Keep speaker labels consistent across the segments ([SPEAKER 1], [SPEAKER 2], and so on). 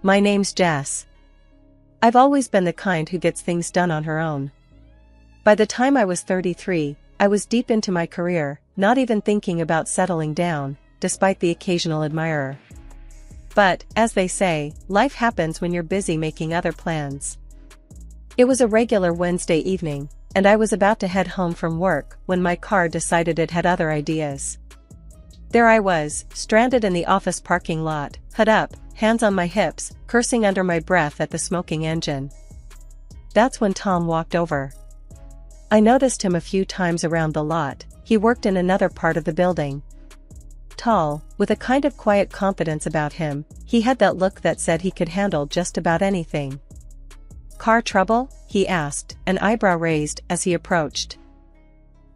[SPEAKER 1] My name's Jess. I've always been the kind who gets things done on her own. By the time I was 33, I was deep into my career, not even thinking about settling down, despite the occasional admirer. But, as they say, life happens when you're busy making other plans. It was a regular Wednesday evening, and I was about to head home from work when my car decided it had other ideas. There I was, stranded in the office parking lot, hood up, hands on my hips, cursing under my breath at the smoking engine. That's when Tom walked over. I noticed him a few times around the lot. He worked in another part of the building. Tall, with a kind of quiet confidence about him, he had that look that said he could handle just about anything. "Car trouble?" he asked, an eyebrow raised as he approached.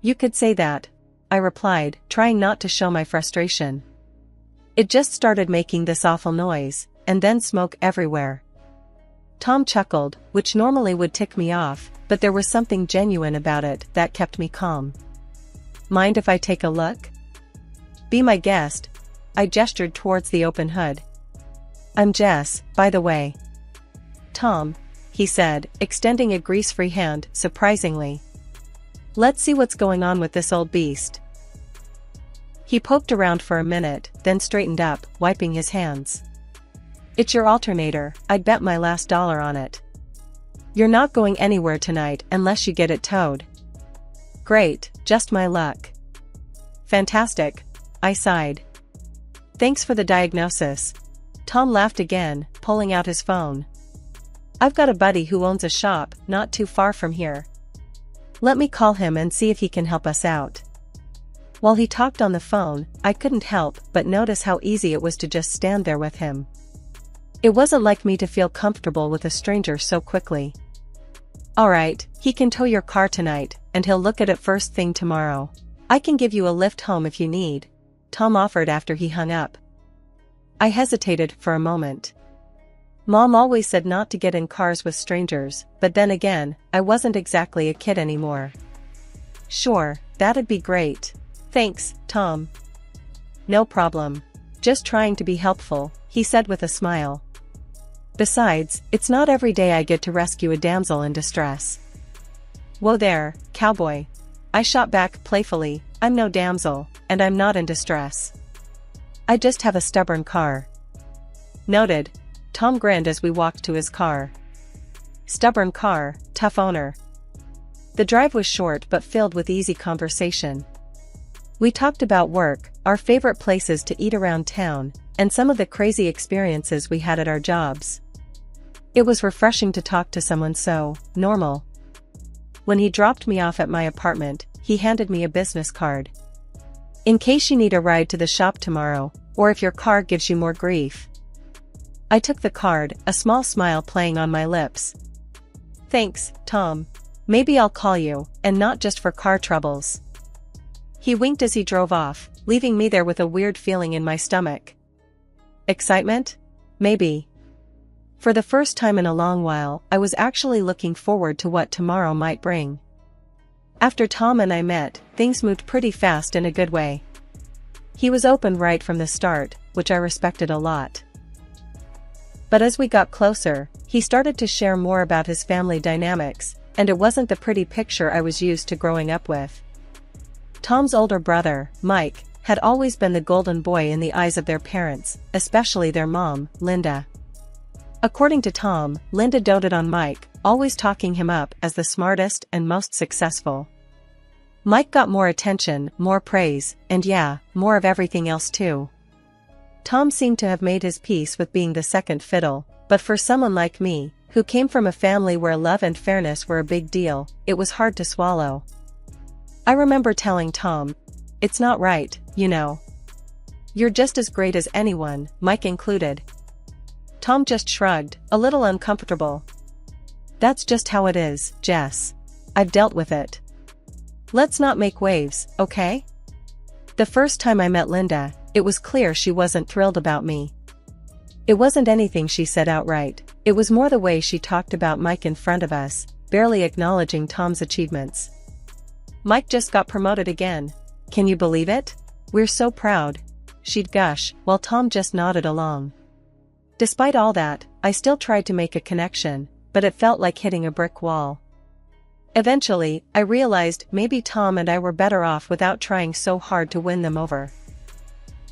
[SPEAKER 1] "You could say that," I replied, trying not to show my frustration. It just started making this awful noise, and then smoke everywhere. Tom chuckled, which normally would tick me off, but there was something genuine about it that kept me calm. "Mind if I take a look?" "Be my guest." I gestured towards the open hood. "I'm Jess, by the way." "Tom," he said, extending a grease-free hand, surprisingly. "Let's see what's going on with this old beast." He poked around for a minute, then straightened up, wiping his hands. "It's your alternator, I'd bet my last dollar on it. You're not going anywhere tonight unless you get it towed." "Great, just my luck." "Fantastic," I sighed. "Thanks for the diagnosis." Tom laughed again, pulling out his phone. "I've got a buddy who owns a shop not too far from here. Let me call him and see if he can help us out." While he talked on the phone, I couldn't help but notice how easy it was to just stand there with him. It wasn't like me to feel comfortable with a stranger so quickly. "Alright, he can tow your car tonight, and he'll look at it first thing tomorrow. I can give you a lift home if you need," Tom offered after he hung up. I hesitated for a moment. Mom always said not to get in cars with strangers, but then again, I wasn't exactly a kid anymore. "Sure, that'd be great. Thanks, Tom." "No problem. Just trying to be helpful," he said with a smile. "Besides, it's not every day I get to rescue a damsel in distress." "Whoa there, cowboy." I shot back playfully, "I'm no damsel, and I'm not in distress. I just have a stubborn car." "Noted." Tom grinned as we walked to his car. Stubborn car, tough owner. The drive was short but filled with easy conversation. We talked about work, our favorite places to eat around town, and some of the crazy experiences we had at our jobs. It was refreshing to talk to someone so normal. When he dropped me off at my apartment, he handed me a business card. "In case you need a ride to the shop tomorrow, or if your car gives you more grief." I took the card, a small smile playing on my lips. "Thanks, Tom. Maybe I'll call you, and not just for car troubles." He winked as he drove off, leaving me there with a weird feeling in my stomach. Excitement? Maybe. For the first time in a long while, I was actually looking forward to what tomorrow might bring. After Tom and I met, things moved pretty fast in a good way. He was open right from the start, which I respected a lot. But as we got closer, he started to share more about his family dynamics, and it wasn't the pretty picture I was used to growing up with. Tom's older brother, Mike, had always been the golden boy in the eyes of their parents, especially their mom, Linda. According to Tom, Linda doted on Mike, always talking him up as the smartest and most successful. Mike got more attention, more praise, and yeah, more of everything else too. Tom seemed to have made his peace with being the second fiddle, but for someone like me, who came from a family where love and fairness were a big deal, it was hard to swallow. I remember telling Tom, "It's not right, you know. You're just as great as anyone, Mike included." Tom just shrugged, a little uncomfortable. "That's just how it is, Jess. I've dealt with it. Let's not make waves, okay?" The first time I met Linda, it was clear she wasn't thrilled about me. It wasn't anything she said outright, it was more the way she talked about Mike in front of us, barely acknowledging Tom's achievements. "Mike just got promoted again. Can you believe it? We're so proud," she'd gush, while Tom just nodded along. Despite all that, I still tried to make a connection, but it felt like hitting a brick wall. Eventually, I realized maybe Tom and I were better off without trying so hard to win them over.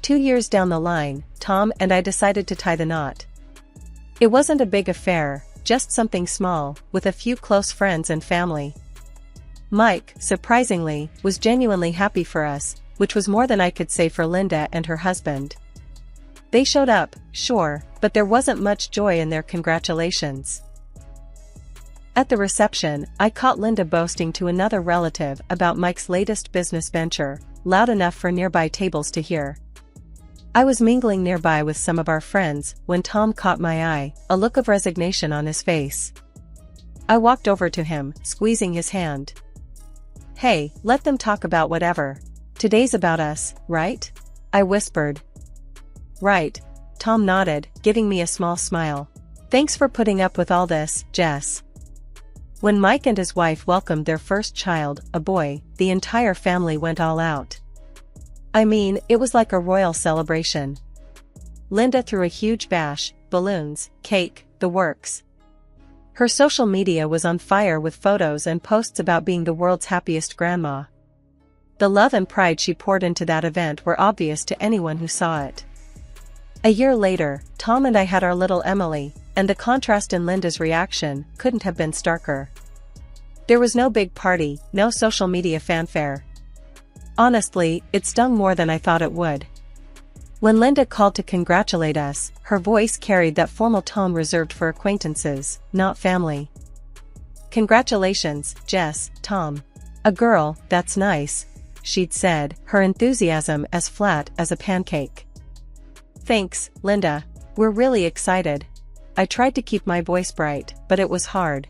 [SPEAKER 1] 2 years down the line, Tom and I decided to tie the knot. It wasn't a big affair, just something small, with a few close friends and family. Mike, surprisingly, was genuinely happy for us, which was more than I could say for Linda and her husband. They showed up, sure, but there wasn't much joy in their congratulations. At the reception, I caught Linda boasting to another relative about Mike's latest business venture, loud enough for nearby tables to hear. I was mingling nearby with some of our friends when Tom caught my eye, a look of resignation on his face. I walked over to him, squeezing his hand. "Hey, let them talk about whatever. Today's about us, right?" I whispered. "Right," Tom nodded, giving me a small smile. "Thanks for putting up with all this, Jess." When Mike and his wife welcomed their first child, a boy, the entire family went all out. I mean, it was like a royal celebration. Linda threw a huge bash, balloons, cake, the works. Her social media was on fire with photos and posts about being the world's happiest grandma. The love and pride she poured into that event were obvious to anyone who saw it. A year later, Tom and I had our little Emily, and the contrast in Linda's reaction couldn't have been starker. There was no big party, no social media fanfare. Honestly, it stung more than I thought it would. When Linda called to congratulate us, her voice carried that formal tone reserved for acquaintances, not family. "Congratulations, Jess, Tom. A girl, that's nice," she'd said, her enthusiasm as flat as a pancake. "Thanks, Linda. We're really excited." I tried to keep my voice bright, but it was hard.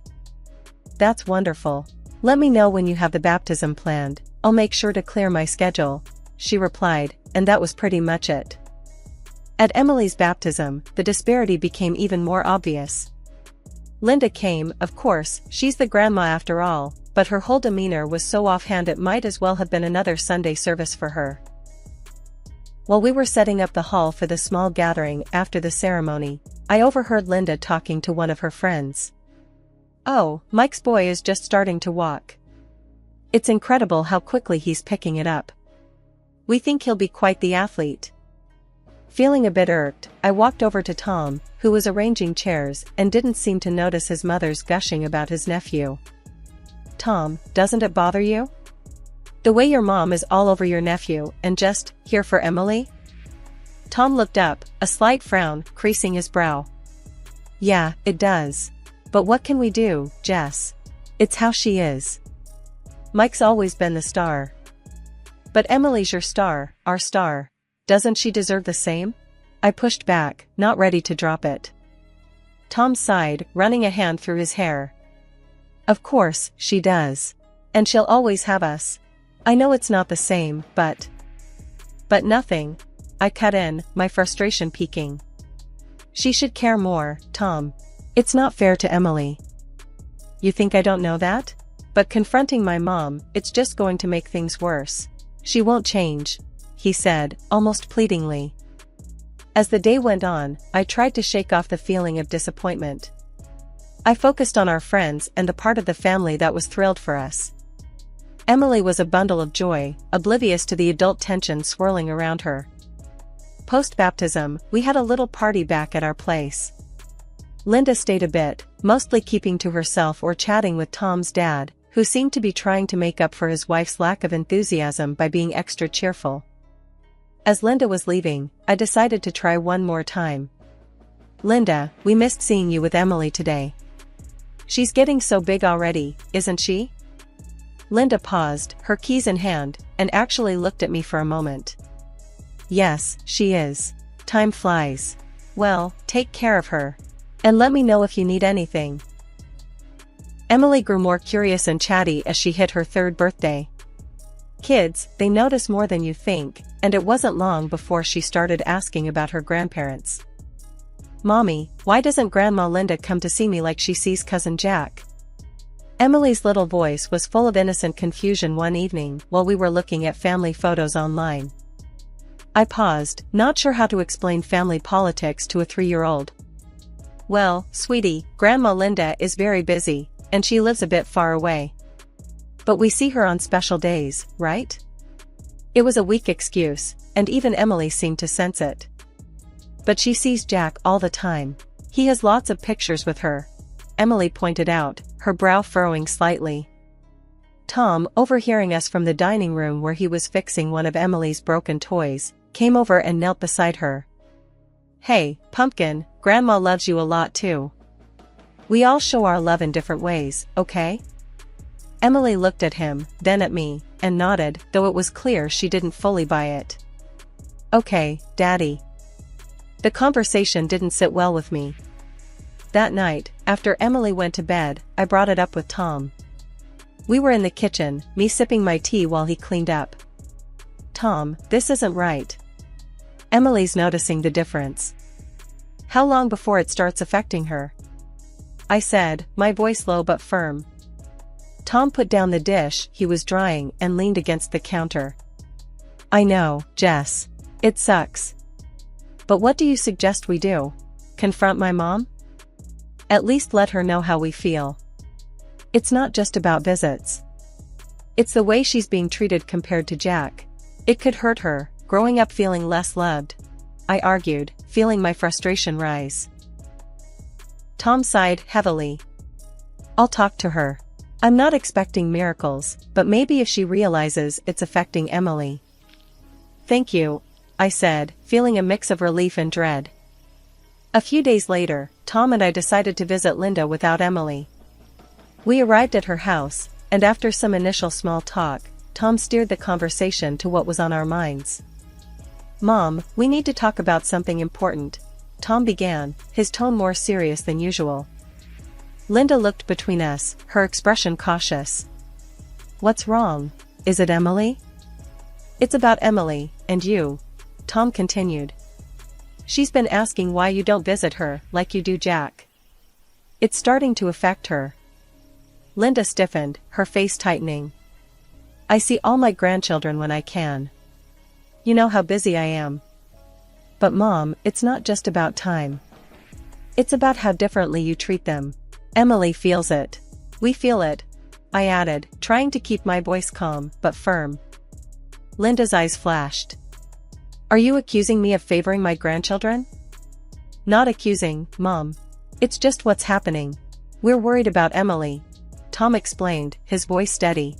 [SPEAKER 1] "That's wonderful. Let me know when you have the baptism planned. I'll make sure to clear my schedule," she replied, and that was pretty much it. At Emily's baptism, the disparity became even more obvious. Linda came, of course, she's the grandma after all, but her whole demeanor was so offhand it might as well have been another Sunday service for her. While we were setting up the hall for the small gathering after the ceremony, I overheard Linda talking to one of her friends. "Oh, Mike's boy is just starting to walk. It's incredible how quickly he's picking it up. We think he'll be quite the athlete." Feeling a bit irked, I walked over to Tom, who was arranging chairs and didn't seem to notice his mother's gushing about his nephew. "Tom, doesn't it bother you? The way your mom is all over your nephew and just here for Emily?" Tom looked up, a slight frown creasing his brow. "Yeah, it does. But what can we do, Jess? It's how she is. Mike's always been the star. But Emily's your star, our star. Doesn't she deserve the same?" I pushed back, not ready to drop it. Tom sighed, running a hand through his hair. "Of course, she does. And she'll always have us. I know it's not the same, but nothing," I cut in, my frustration peaking. "She should care more, Tom. It's not fair to Emily." "You think I don't know that? But confronting my mom, it's just going to make things worse. She won't change," he said, almost pleadingly. As the day went on, I tried to shake off the feeling of disappointment. I focused on our friends and the part of the family that was thrilled for us. Emily was a bundle of joy, oblivious to the adult tension swirling around her. Post-baptism, we had a little party back at our place. Linda stayed a bit, mostly keeping to herself or chatting with Tom's dad, who seemed to be trying to make up for his wife's lack of enthusiasm by being extra cheerful. As Linda was leaving, I decided to try one more time. "Linda, we missed seeing you with Emily today. She's getting so big already, isn't she?" Linda paused, her keys in hand, and actually looked at me for a moment. "Yes, she is. Time flies. Well, take care of her. And let me know if you need anything." Emily grew more curious and chatty as she hit her 3rd birthday. Kids, they notice more than you think, and it wasn't long before she started asking about her grandparents. "Mommy, why doesn't Grandma Linda come to see me like she sees Cousin Jack?" Emily's little voice was full of innocent confusion one evening while we were looking at family photos online. I paused, not sure how to explain family politics to a 3-year-old. Well, sweetie, Grandma Linda is very busy, and she lives a bit far away. But we see her on special days, right? It was a weak excuse, and even Emily seemed to sense it. But she sees Jack all the time. He has lots of pictures with her, Emily pointed out, her brow furrowing slightly. Tom, overhearing us from the dining room where he was fixing one of Emily's broken toys, came over and knelt beside her. Hey, Pumpkin, Grandma loves you a lot too. We all show our love in different ways, okay? Emily looked at him, then at me, and nodded, though it was clear she didn't fully buy it. Okay, Daddy. The conversation didn't sit well with me. That night, after Emily went to bed, I brought it up with Tom. We were in the kitchen, me sipping my tea while he cleaned up. Tom, this isn't right. Emily's noticing the difference. How long before it starts affecting her? I said, my voice low but firm. Tom put down the dish he was drying and leaned against the counter. I know, Jess. It sucks. But what do you suggest we do? Confront my mom? At least let her know how we feel. It's not just about visits. It's the way she's being treated compared to Jack. It could hurt her, growing up feeling less loved. I argued, feeling my frustration rise. Tom sighed heavily. I'll talk to her. I'm not expecting miracles, but maybe if she realizes it's affecting Emily. Thank you, I said, feeling a mix of relief and dread. A few days later, Tom and I decided to visit Linda without Emily. We arrived at her house, and after some initial small talk, Tom steered the conversation to what was on our minds. Mom, we need to talk about something important, Tom began, his tone more serious than usual. Linda looked between us, her expression cautious. What's wrong? Is it Emily? It's about Emily, and you, Tom continued. She's been asking why you don't visit her like you do Jack. It's starting to affect her. Linda stiffened, her face tightening. I see all my grandchildren when I can. You know how busy I am. But Mom, it's not just about time. It's about how differently you treat them. Emily feels it. We feel it, I added, trying to keep my voice calm but firm. Linda's eyes flashed. Are you accusing me of favoring my grandchildren? Not accusing, Mom. It's just what's happening. We're worried about Emily, Tom explained, his voice steady.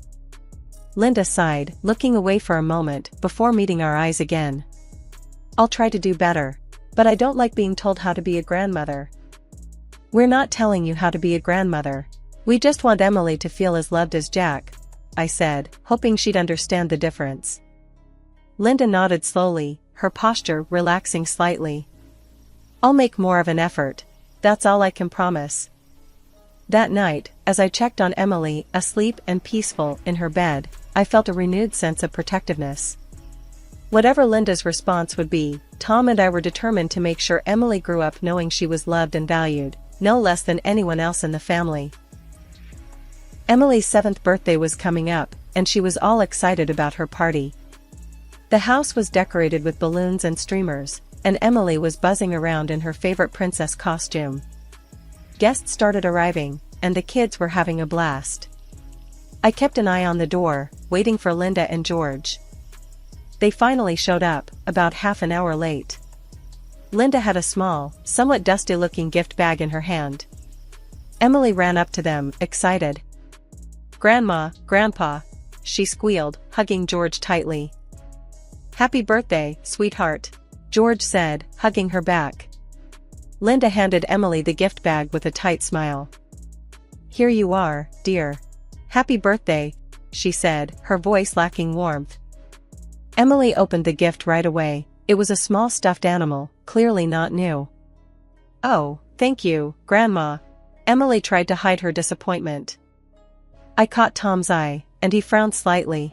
[SPEAKER 1] Linda sighed, looking away for a moment before meeting our eyes again. I'll try to do better, but I don't like being told how to be a grandmother. We're not telling you how to be a grandmother. We just want Emily to feel as loved as Jack, I said, hoping she'd understand the difference. Linda nodded slowly, her posture relaxing slightly. I'll make more of an effort. That's all I can promise. That night, as I checked on Emily, asleep and peaceful in her bed, I felt a renewed sense of protectiveness. Whatever Linda's response would be, Tom and I were determined to make sure Emily grew up knowing she was loved and valued, no less than anyone else in the family. Emily's 7th birthday was coming up, and she was all excited about her party. The house was decorated with balloons and streamers, and Emily was buzzing around in her favorite princess costume. Guests started arriving, and the kids were having a blast. I kept an eye on the door, waiting for Linda and George. They finally showed up, about half an hour late. Linda had a small, somewhat dusty-looking gift bag in her hand. Emily ran up to them, excited. Grandma, Grandpa, she squealed, hugging George tightly. Happy birthday, sweetheart, George said, hugging her back. Linda handed Emily the gift bag with a tight smile. Here you are, dear. Happy birthday, she said, her voice lacking warmth. Emily opened the gift right away. It was a small stuffed animal, clearly not new. Oh, thank you, Grandma. Emily tried to hide her disappointment. I caught Tom's eye, and he frowned slightly.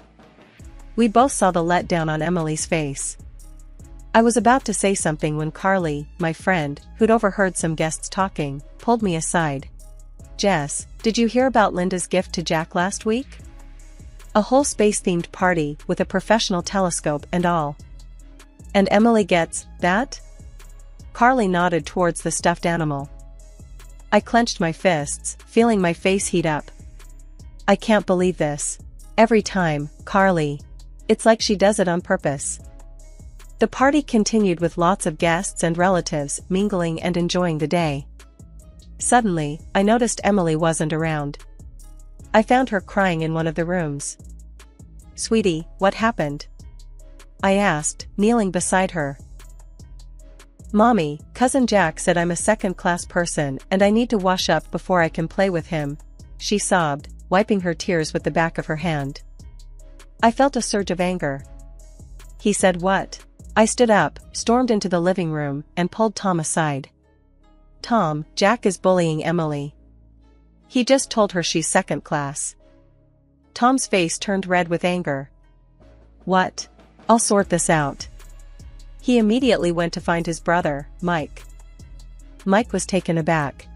[SPEAKER 1] We both saw the letdown on Emily's face. I was about to say something when Carly, my friend, who'd overheard some guests talking, pulled me aside. Jess, did you hear about Linda's gift to Jack last week? A whole space-themed party with a professional telescope and all. And Emily gets that? Carly nodded towards the stuffed animal. I clenched my fists, feeling my face heat up. I can't believe this. Every time, Carly. It's like she does it on purpose. The party continued with lots of guests and relatives mingling and enjoying the day. Suddenly, I noticed Emily wasn't around. I found her crying in one of the rooms. "Sweetie, what happened?" I asked, kneeling beside her. "Mommy, Cousin Jack said I'm a second-class person and I need to wash up before I can play with him," she sobbed, wiping her tears with the back of her hand. I felt a surge of anger. "He said what?" I stood up, stormed into the living room, and pulled Tom aside. "Tom, Jack is bullying Emily. He just told her she's second class." Tom's face turned red with anger. "What? I'll sort this out." He immediately went to find his brother, Mike. Mike was taken aback.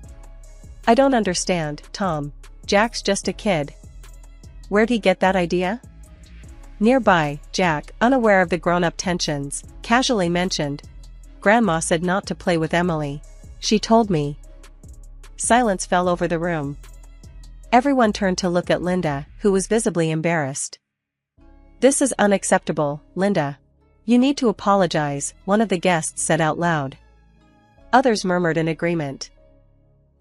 [SPEAKER 1] "I don't understand, Tom. Jack's just a kid. Where'd he get that idea?" Nearby, Jack, unaware of the grown-up tensions, casually mentioned, "Grandma said not to play with Emily. She told me." Silence fell over the room. Everyone turned to look at Linda, who was visibly embarrassed. "This is unacceptable, Linda. You need to apologize," one of the guests said out loud. Others murmured in agreement.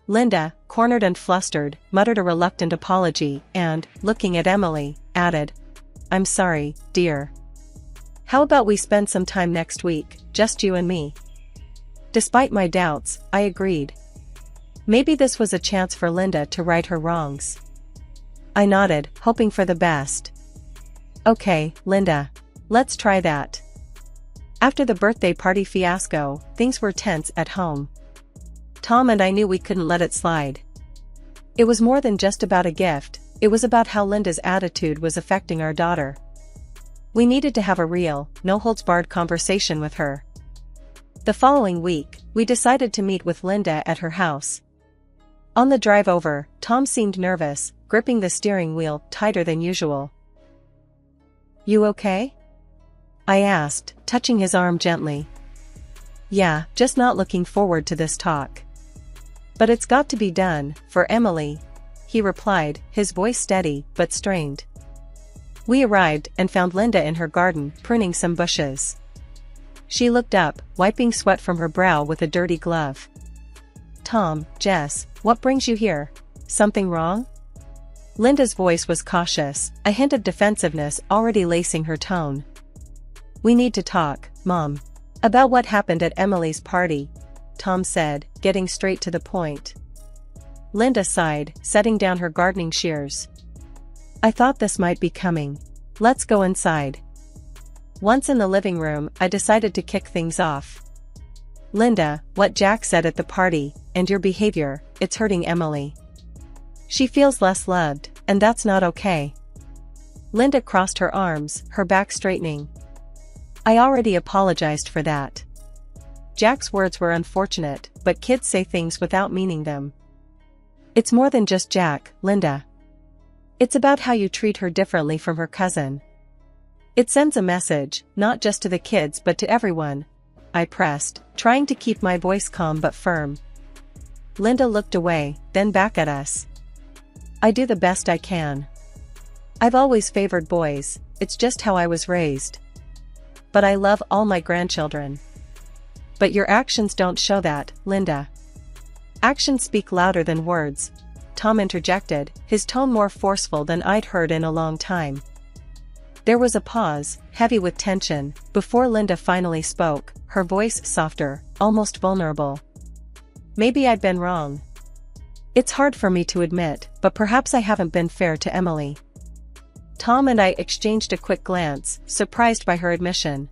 [SPEAKER 1] Linda, cornered and flustered, muttered a reluctant apology and, looking at Emily, added, "I'm sorry, dear. How about we spend some time next week, just you and me?" Despite my doubts, I agreed. Maybe this was a chance for Linda to right her wrongs. I nodded, hoping for the best. "Okay, Linda. Let's try that." After the birthday party fiasco, things were tense at home. Tom and I knew we couldn't let it slide. It was more than just about a gift, it was about how Linda's attitude was affecting our daughter. We needed to have a real, no-holds-barred conversation with her. The following week, we decided to meet with Linda at her house. On the drive over, Tom seemed nervous, gripping the steering wheel tighter than usual. "You okay?" I asked, touching his arm gently. "Yeah, just not looking forward to this talk. But it's got to be done, for Emily," he replied, his voice steady but strained. We arrived and found Linda in her garden, pruning some bushes. She looked up, wiping sweat from her brow with a dirty glove. "Tom, Jess, what brings you here? Something wrong?" Linda's voice was cautious, a hint of defensiveness already lacing her tone. "We need to talk, Mom. About what happened at Emily's party," Tom said, getting straight to the point. Linda sighed, setting down her gardening shears. "I thought this might be coming. Let's go inside." Once in the living room, I decided to kick things off. "Linda, what Jack said at the party, and your behavior, it's hurting Emily. She feels less loved, and that's not okay." Linda crossed her arms, her back straightening. "I already apologized for that. Jack's words were unfortunate, but kids say things without meaning them. It's more than just Jack, Linda. It's about how you treat her differently from her cousin. It sends a message, not just to the kids but to everyone," I pressed, trying to keep my voice calm but firm. Linda looked away, then back at us. "I do the best I can. I've always favored boys, it's just how I was raised. But I love all my grandchildren." "But your actions don't show that, Linda." "Actions speak louder than words," Tom interjected, his tone more forceful than I'd heard in a long time. There was a pause, heavy with tension, before Linda finally spoke, her voice softer, almost vulnerable. "Maybe I've been wrong. It's hard for me to admit, but perhaps I haven't been fair to Emily." Tom and I exchanged a quick glance, surprised by her admission.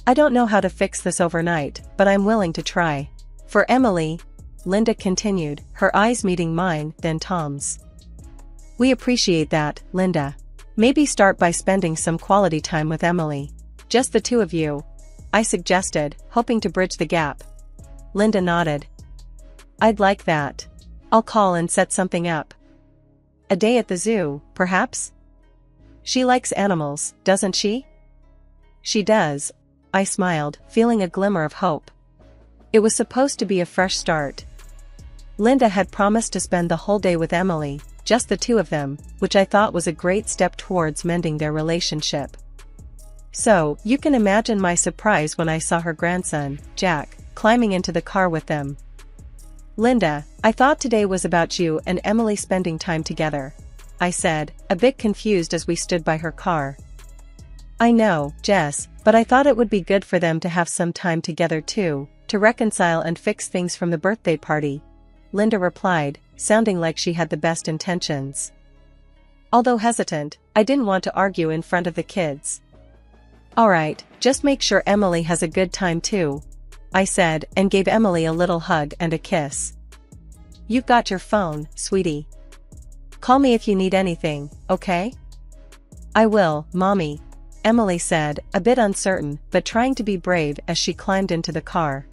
[SPEAKER 1] "I don't know how to fix this overnight, but I'm willing to try. For Emily," Linda continued, her eyes meeting mine, then Tom's. "We appreciate that, Linda. Maybe start by spending some quality time with Emily. Just the two of you," I suggested, hoping to bridge the gap. Linda nodded. "I'd like that. I'll call and set something up. A day at the zoo, perhaps? She likes animals, doesn't she?" "She does," I smiled, feeling a glimmer of hope. It was supposed to be a fresh start. Linda had promised to spend the whole day with Emily, just the two of them, which I thought was a great step towards mending their relationship. So, you can imagine my surprise when I saw her grandson, Jack, climbing into the car with them. "Linda, I thought today was about you and Emily spending time together," I said, a bit confused as we stood by her car. "I know, Jess, but I thought it would be good for them to have some time together too, to reconcile and fix things from the birthday party," Linda replied, sounding like she had the best intentions. Although hesitant, I didn't want to argue in front of the kids. "Alright, just make sure Emily has a good time too," I said, and gave Emily a little hug and a kiss. "You've got your phone, sweetie. Call me if you need anything, okay?" "I will, Mommy," Emily said, a bit uncertain but trying to be brave as she climbed into the car.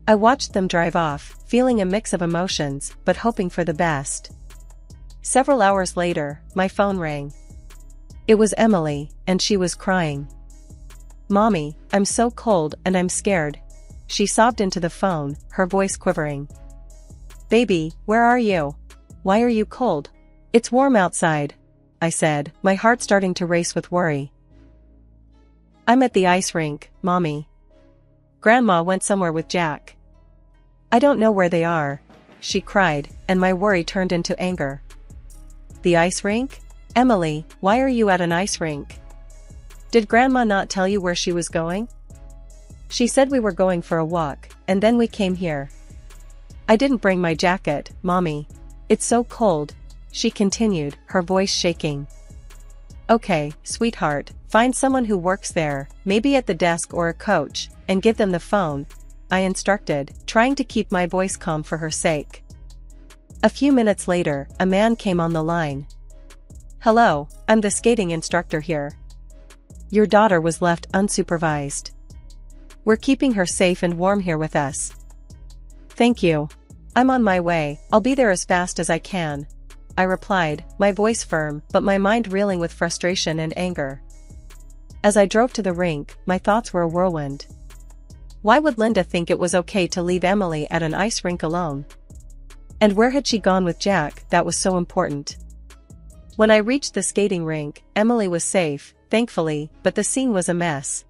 [SPEAKER 1] I watched them drive off, feeling a mix of emotions but hoping for the best. Several hours later, my phone rang. It was Emily, and she was crying. "Mommy, I'm so cold and I'm scared," she sobbed into the phone, her voice quivering. "Baby, where are you? Why are you cold? It's warm outside," I said, my heart starting to race with worry. "I'm at the ice rink, Mommy. Grandma went somewhere with Jack. I don't know where they are," she cried, and my worry turned into anger. "The ice rink? Emily, why are you at an ice rink? Did Grandma not tell you where she was going?" "She said we were going for a walk, and then we came here. I didn't bring my jacket, Mommy. It's so cold," she continued, her voice shaking. "Okay, sweetheart, find someone who works there, maybe at the desk or a coach, and give them the phone," I instructed, trying to keep my voice calm for her sake. A few minutes later, a man came on the line. "Hello, I'm the skating instructor here. Your daughter was left unsupervised. We're keeping her safe and warm here with us." "Thank you. I'm on my way, I'll be there as fast as I can," I replied, my voice firm but my mind reeling with frustration and anger. As I drove to the rink, my thoughts were a whirlwind. Why would Linda think it was okay to leave Emily at an ice rink alone? And where had she gone with Jack that was so important? When I reached the skating rink, Emily was safe, thankfully, but the scene was a mess.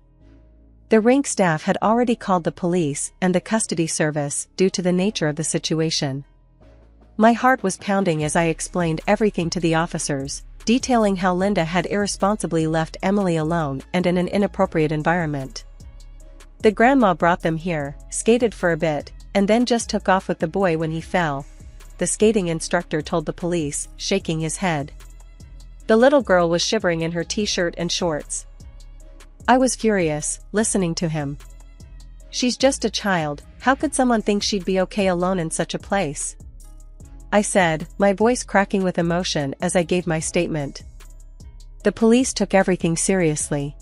[SPEAKER 1] The rink staff had already called the police and the custody service due to the nature of the situation. My heart was pounding as I explained everything to the officers, detailing how Linda had irresponsibly left Emily alone and in an inappropriate environment. The grandma brought them here, skated for a bit, and then just took off with the boy when he fell, the skating instructor told the police, shaking his head. The little girl was shivering in her t-shirt and shorts. I was furious, listening to him. "She's just a child, how could someone think she'd be okay alone in such a place?" I said, my voice cracking with emotion as I gave my statement. The police took everything seriously.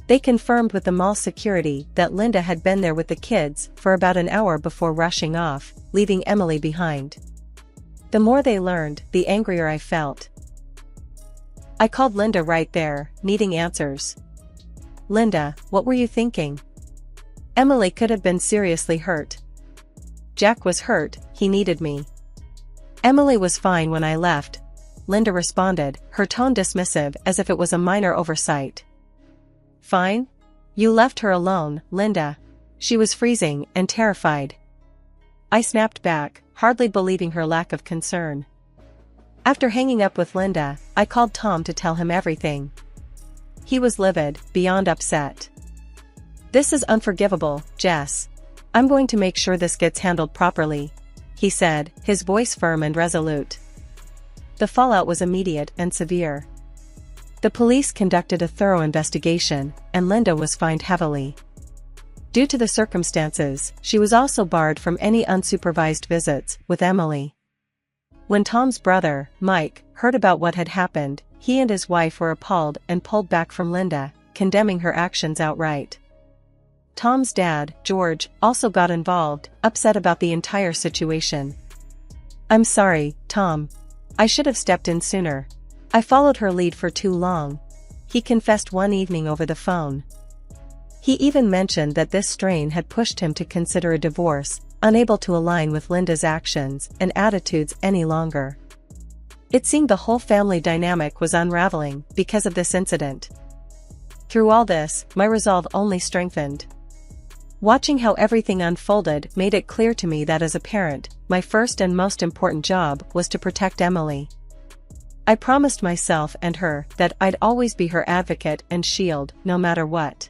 [SPEAKER 1] They confirmed with the mall security that Linda had been there with the kids for about an hour before rushing off, leaving Emily behind. The more they learned, the angrier I felt. I called Linda right there, needing answers. "Linda, what were you thinking? Emily could have been seriously hurt. Jack was hurt, he needed me. Emily was fine when I left," Linda responded, her tone dismissive as if it was a minor oversight. "Fine? You left her alone, Linda." She was freezing and terrified. I snapped back, hardly believing her lack of concern. After hanging up with Linda, I called Tom to tell him everything. He was livid, beyond upset. "This is unforgivable, Jess. I'm going to make sure this gets handled properly," he said, his voice firm and resolute. The fallout was immediate and severe. The police conducted a thorough investigation, and Linda was fined heavily. Due to the circumstances, she was also barred from any unsupervised visits with Emily. When Tom's brother, Mike, heard about what had happened, he and his wife were appalled and pulled back from Linda, condemning her actions outright. Tom's dad, George, also got involved, upset about the entire situation. "I'm sorry, Tom. I should have stepped in sooner. I followed her lead for too long," he confessed one evening over the phone. He even mentioned that this strain had pushed him to consider a divorce, unable to align with Linda's actions and attitudes any longer. It seemed the whole family dynamic was unraveling because of this incident. Through all this, my resolve only strengthened. Watching how everything unfolded made it clear to me that as a parent, my first and most important job was to protect Emily. I promised myself and her that I'd always be her advocate and shield, no matter what.